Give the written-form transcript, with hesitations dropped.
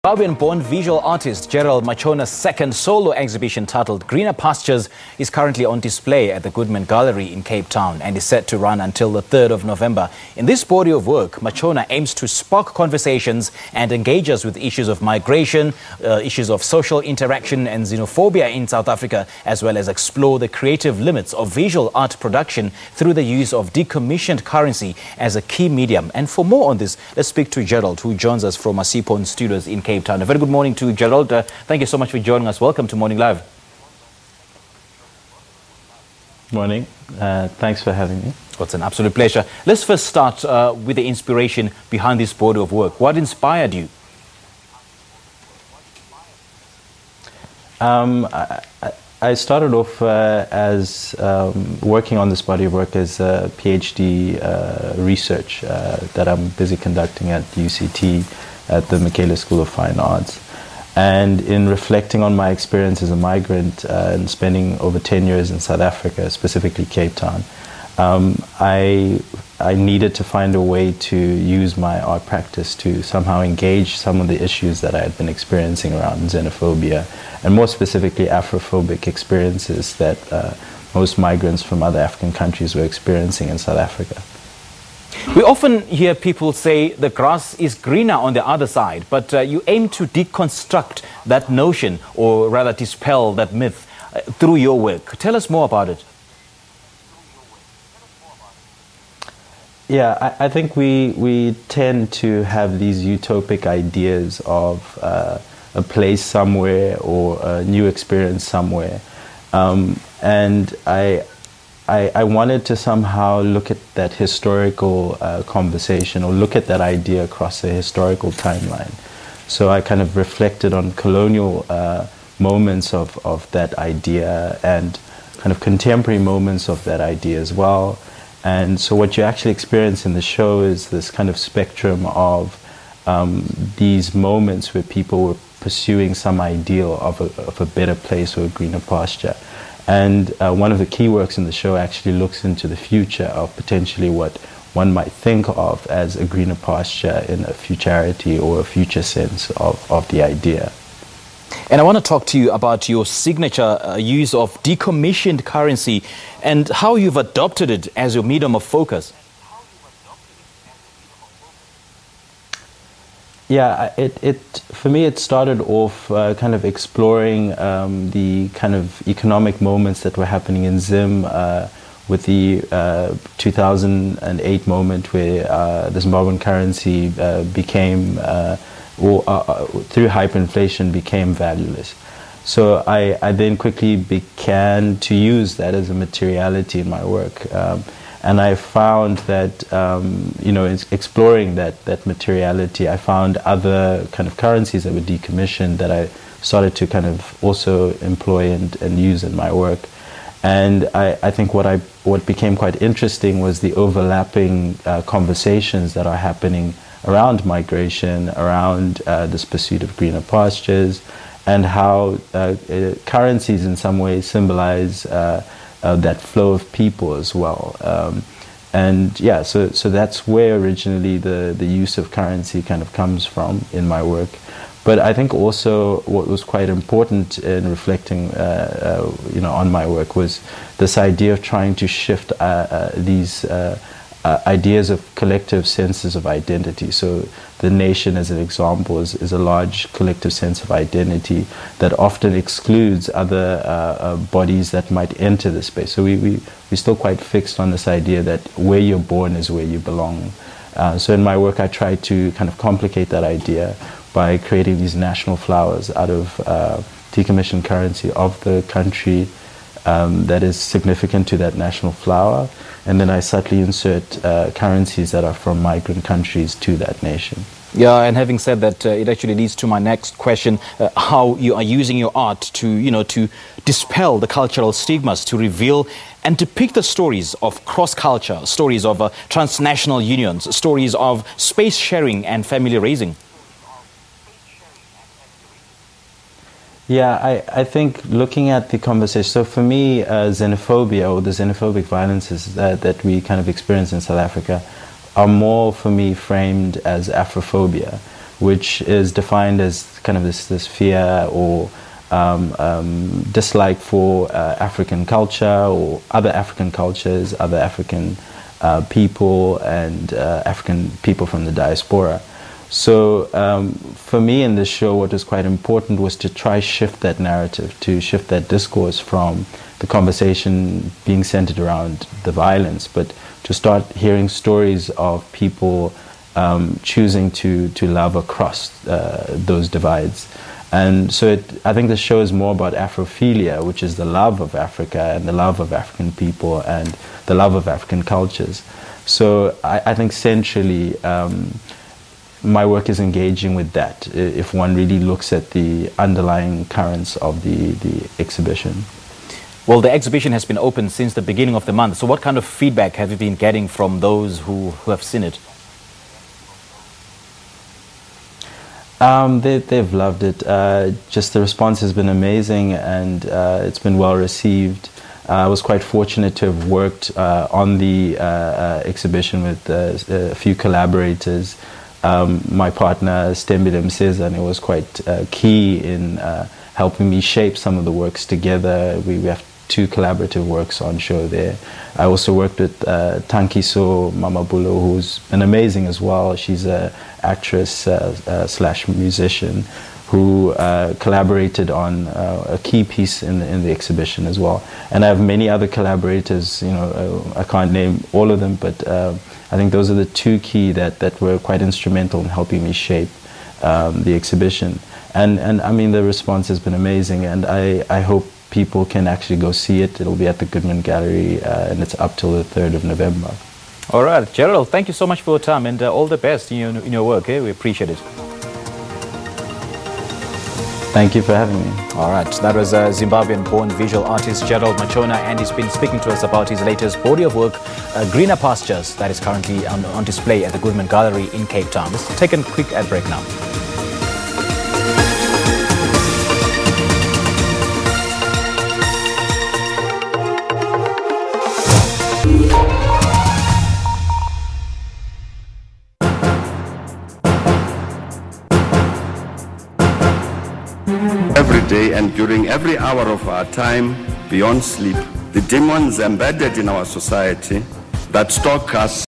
Zimbabwean-born visual artist Gerald Machona's second solo exhibition titled Greener Pastures is currently on display at the Goodman Gallery in Cape Town and is set to run until the 3rd of November. In this body of work, Machona aims to spark conversations and engage us with issues of migration, issues of social interaction and xenophobia in South Africa, as well as explore the creative limits of visual art production through the use of decommissioned currency as a key medium. And for more on this, let's speak to Gerald, who joins us from Asipon Studios in Cape Town. A very good morning to Gerald. Thank you so much for joining us. Welcome to Morning Live. Morning. Thanks for having me. Well, it's an absolute pleasure. Let's first start with the inspiration behind this body of work. What inspired you? I started off as working on this body of work as a PhD research that I'm busy conducting at UCT at the Michaela School of Fine Arts. And in reflecting on my experience as a migrant and spending over 10 years in South Africa, specifically Cape Town, I needed to find a way to use my art practice to somehow engage some of the issues that I had been experiencing around xenophobia, and more specifically Afrophobic experiences that most migrants from other African countries were experiencing in South Africa. We often hear people say the grass is greener on the other side, but you aim to deconstruct that notion, or rather dispel that myth through your work. Tell us more about it. Yeah, I think we tend to have these utopic ideas of a place somewhere or a new experience somewhere. And I wanted to somehow look at that historical conversation, or look at that idea across a historical timeline. So I kind of reflected on colonial moments of that idea and kind of contemporary moments of that idea as well. And so what you actually experience in the show is this kind of spectrum of these moments where people were pursuing some ideal of a better place or a greener pasture. And one of the key works in the show actually looks into the future of potentially what one might think of as a greener pasture in a futurity or a future sense of the idea. And I want to talk to you about your signature use of decommissioned currency and how you've adopted it as your medium of focus. Yeah, for me it started off kind of exploring the kind of economic moments that were happening in Zim with the 2008 moment where the Zimbabwean currency became, through hyperinflation, became valueless. So I then quickly began to use that as a materiality in my work. And I found that, you know, exploring that materiality, I found other kind of currencies that were decommissioned that I started to kind of also employ and use in my work. And I think what became quite interesting was the overlapping conversations that are happening around migration, around this pursuit of greener pastures, and how currencies in some ways symbolize that flow of people as well. And yeah, so that's where originally the use of currency kind of comes from in my work. But I think also what was quite important in reflecting you know, on my work was this idea of trying to shift these ideas of collective senses of identity. So the nation, as an example, is a large collective sense of identity that often excludes other bodies that might enter the space. So we're still quite fixed on this idea that where you're born is where you belong. So in my work I try to kind of complicate that idea by creating these national flowers out of decommissioned currency of the country that is significant to that national flower, and then I subtly insert currencies that are from migrant countries to that nation. Yeah, and having said that, it actually leads to my next question, how you are using your art to, you know, to dispel the cultural stigmas, to reveal and depict the stories of cross-culture, stories of transnational unions, stories of space sharing and family raising. Yeah, I think looking at the conversation, so for me, xenophobia, or the xenophobic violences that we kind of experience in South Africa, are more for me framed as Afrophobia. which is defined as kind of this fear or dislike for African culture or other African cultures, other African people, and African people from the diaspora. So for me in this show, what was quite important was to try shift that narrative, to shift that discourse from the conversation being centered around the violence, but to start hearing stories of people choosing to love across those divides. And so I think the show is more about Afrophilia, which is the love of Africa and the love of African people and the love of African cultures. So I think centrally, my work is engaging with that, if one really looks at the underlying currents of the exhibition. Well, the exhibition has been open since the beginning of the month. So what kind of feedback have you been getting from those who have seen it? They've loved it. Just the response has been amazing, and it's been well received. I was quite fortunate to have worked on the exhibition with a few collaborators. My partner, Stembi Mseza, and it was quite key in helping me shape some of the works together. We have 2 collaborative works on show there. I also worked with Tankiso Mamabulo, who's been amazing as well. She's an actress slash musician who collaborated on a key piece in the exhibition as well. And I have many other collaborators, you know, I can't name all of them, but I think those are the 2 key that were quite instrumental in helping me shape the exhibition. And I mean, the response has been amazing, and I hope people can actually go see it. It'll be at the Goodman Gallery, and it's up till the 3rd of November. All right, Gerald, thank you so much for your time, and all the best in your work. We appreciate it. Thank you for having me. All right, that was a Zimbabwean-born visual artist, Gerald Machona, and he's been speaking to us about his latest body of work, Greener Pastures, that is currently on display at the Goodman Gallery in Cape Town. Let's take a quick ad break now. Every day and during every hour of our time beyond sleep, the demons embedded in our society that stalk us